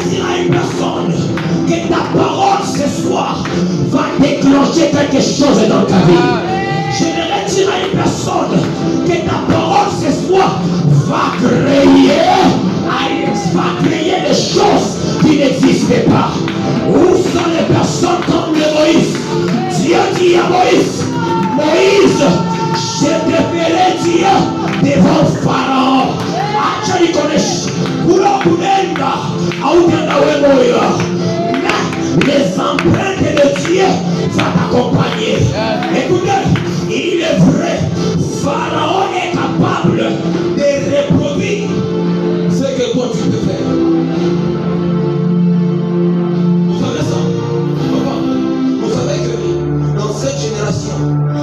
dire à une personne que ta parole ce soir va déclencher quelque chose dans ta vie. J'aimerais dire à une personne que ta parole ce soir va créer des choses qui n'existaient pas. Où sont les personnes comme le Moïse? Dieu dit à Moïse, Moïse, je te ferai Dieu devant Pharaon. Acha nikoneshi kula kunenda autenda wemoya. Les empreintes de Dieu vont t'accompagner. Écoutez, il est vrai, Pharaon est capable de reproduire ce que toi tu peux faire. Vous savez ça? Vous savez que dans cette génération,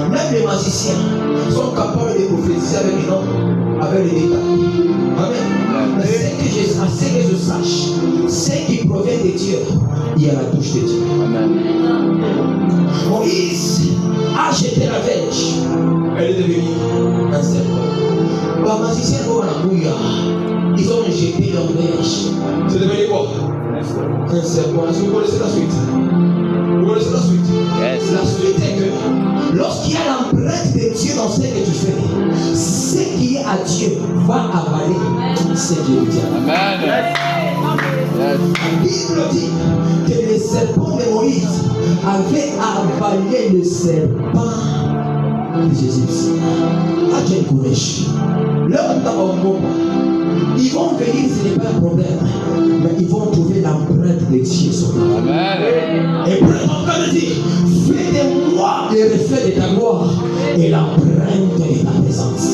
même les magiciens sont capables de prophétiser avec les noms, avec les détails. Amen. Mais ce que je sache, ce qui provient de Dieu, il y a la touche de Dieu. Amen. Moïse a jeté la verge. Elle est devenue un serpent. Les magiciens ils ont jeté leur verge. C'est devenu quoi? Un serpent. Est-ce que vous connaissez la suite? Vous connaissez la suite? Yes. La suite est que lorsqu'il y a l'empreinte de Dieu dans ce que tu fais, ce qui est à Dieu va avaler ce qui est Dieu. Amen. Yes. La Bible dit que les serpents de Moïse avaient avalé le serpent de Jésus. À quel courage? Ils vont venir, ce n'est pas un problème, mais ils vont trouver l'empreinte de Dieu sur nous. Amen. Et pour le dit, fais de moi le reflet de ta gloire et l'empreinte de ta présence.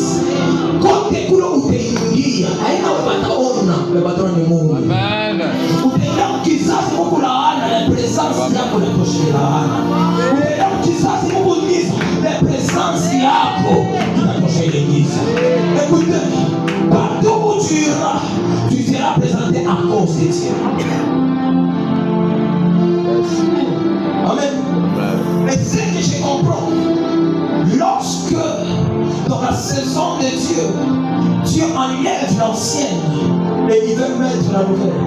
Quand tu es coulé ou tu es inouï, le patron du monde. Amen. Ou tu es qui ça, c'est beaucoup la présence yako na koshé la. Ou tu es qui ça, c'est beaucoup la présence yako na koshé l'église. Écoutez, partout où tu iras, tu seras présenté à cause de Dieu. Amen. Mais ce que je comprends, lorsque dans la saison de Dieu, Dieu enlève l'ancienne et il veut mettre la nouvelle,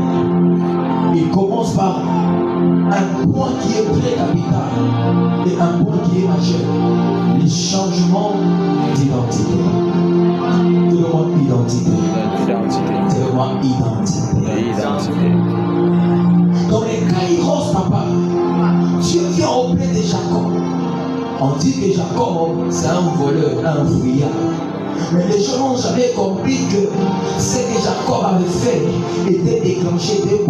il commence par un point qui est très capital et un point qui est majeur, les changements d'identité. C'est vraiment identité. C'est vraiment identité. Dans les Kairos, papa, Dieu vient auprès de Jacob. On dit que Jacob, c'est un voleur, un fouillard. Mais les gens n'ont jamais compris que ce que Jacob avait fait était déclenché